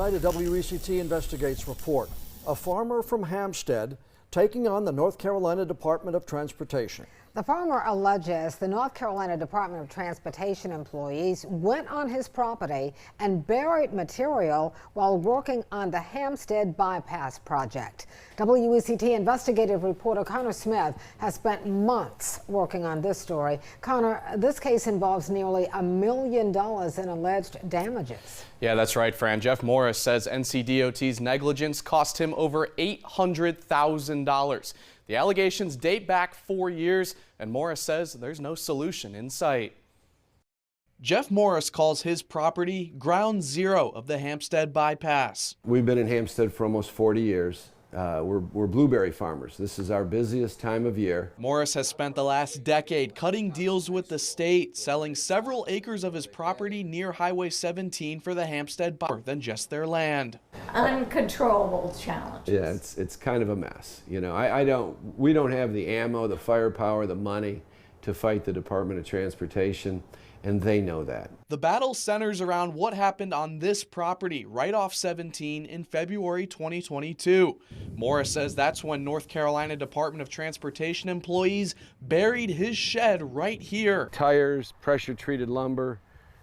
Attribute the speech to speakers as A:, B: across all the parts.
A: A WECT Investigates report. A farmer from Hampstead taking on the North Carolina Department of Transportation.
B: The farmer alleges the North Carolina Department of Transportation employees went on his property and buried material while working on the Hampstead Bypass project. WECT investigative reporter Connor Smith has spent months working on this story. Connor, this case involves nearly $1 million in alleged damages.
C: Yeah, that's right, Fran. Jeff Morris says NCDOT's negligence cost him over $800,000. The allegations date back 4 years, and Morris says there's no solution in sight. Jeff Morris calls his property ground zero of the Hampstead Bypass.
D: We've been in Hampstead for almost 40 years. We're blueberry farmers. This is our busiest time of year.
C: Morris has spent the last decade cutting deals with the state, selling several acres of his property near Highway 17 for the Hampstead Bypass, more than just their land.
E: Uncontrollable challenges.
D: Yeah, it's kind of a mess. You know, we don't have the ammo, the firepower, the money to fight the Department of Transportation, and they know that.
C: The battle centers around what happened on this property right off 17 in February 2022. Morris says that's when North Carolina Department of Transportation employees buried his shed right here.
D: Tires, pressure-treated lumber,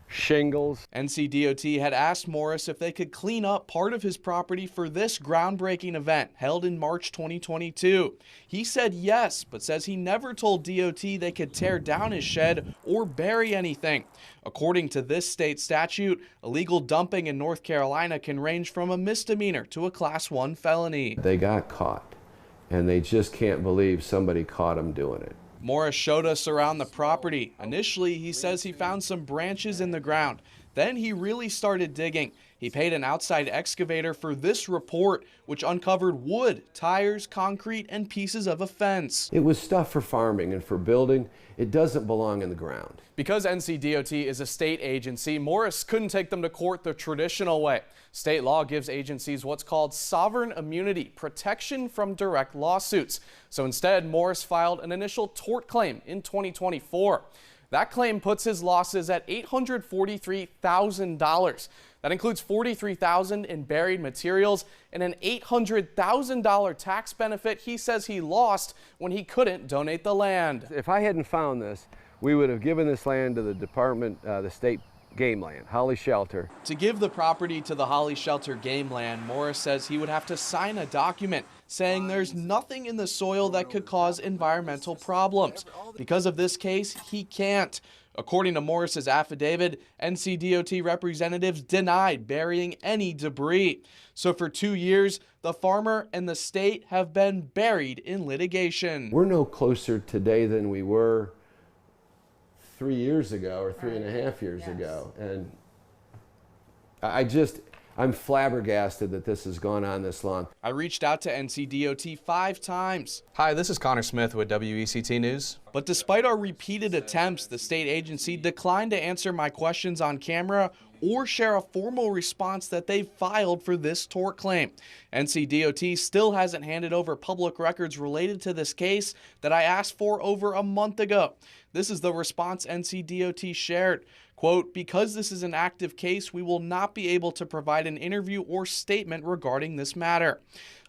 D: shingles.
C: NCDOT had asked Morris if they could clean up part of his property for this groundbreaking event held in March 2022. He said yes, but says he never told DOT they could tear down his shed or bury anything. According to this state statute, illegal dumping in North Carolina can range from a misdemeanor to a Class 1 felony.
D: They got caught, and they just can't believe somebody caught them doing it.
C: Morris showed us around the property. Initially, he says he found some branches in the ground. Then he really started digging. He paid an outside excavator for this report, which uncovered wood, tires, concrete, and pieces of a fence.
D: It was stuff for farming and for building. It doesn't belong in the ground.
C: Because NCDOT is a state agency, Morris couldn't take them to court the traditional way. State law gives agencies what's called sovereign immunity, protection from direct lawsuits. So instead, Morris filed an initial tort claim in 2024. That claim puts his losses at $843,000. That includes $43,000 in buried materials and an $800,000 tax benefit he says he lost when he couldn't donate the land.
D: If I hadn't found this, we would have given this land to the department, the state game land, Holly Shelter.
C: To give the property to the Holly Shelter game land, Morris says he would have to sign a document saying there's nothing in the soil that could cause environmental problems. Because of this case, he can't. According to Morris's affidavit, NCDOT representatives denied burying any debris. So for 2 years, the farmer and the state have been buried in litigation.
D: We're no closer today than we were 3 years ago or 3.5 years ago. And I'm flabbergasted that this has gone on this long.
C: I reached out to NCDOT 5 times. Hi, this is Connor Smith with WECT News. But despite our repeated attempts, the state agency declined to answer my questions on camera or share a formal response that they've filed for this tort claim. NCDOT still hasn't handed over public records related to this case that I asked for over a month ago. This is the response NCDOT shared. Quote, because this is an active case, we will not be able to provide an interview or statement regarding this matter.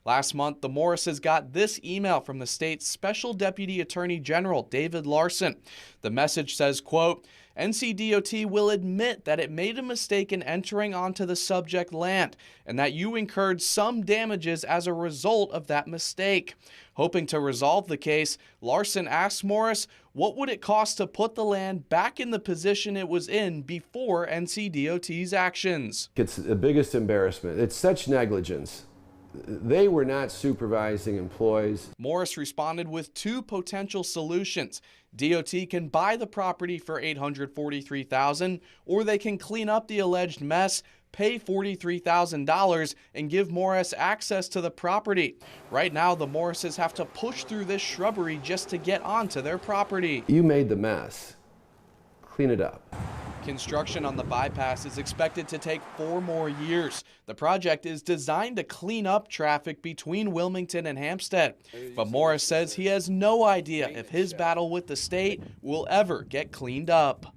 C: Last month, the Morrises got this email from the state's Special Deputy Attorney General, David Larson. The message says, quote, NCDOT will admit that it made a mistake in entering onto the subject land and that you incurred some damages as a result of that mistake. Hoping to resolve the case, Larson asked Morris, what would it cost to put the land back in the position it was in before NCDOT's actions?
D: It's the biggest embarrassment. It's such negligence. They were not supervising employees.
C: Morris responded with 2 potential solutions. DOT can buy the property for $843,000, or they can clean up the alleged mess, pay $43,000, and give Morris access to the property. Right now, the Morrises have to push through this shrubbery just to get onto their property.
D: You made the mess. Clean it up.
C: Construction on the bypass is expected to take 4 more years. The project is designed to clean up traffic between Wilmington and Hampstead. But Morris says he has no idea if his battle with the state will ever get cleaned up.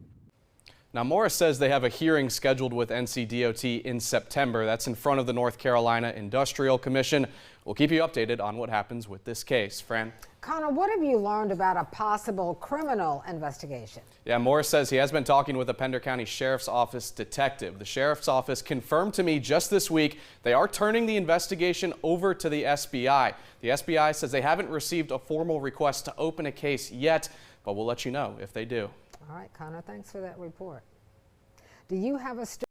C: Now, Morris says they have a hearing scheduled with NCDOT in September. That's in front of the North Carolina Industrial Commission. We'll keep you updated on what happens with this case. Fran?
B: Connor, what have you learned about a possible criminal investigation?
C: Yeah, Morris says he has been talking with a Pender County Sheriff's Office detective. The Sheriff's Office confirmed to me just this week they are turning the investigation over to the SBI. The SBI says they haven't received a formal request to open a case yet, but we'll let you know if they do.
B: All right, Connor, thanks for that report. Do you have a story?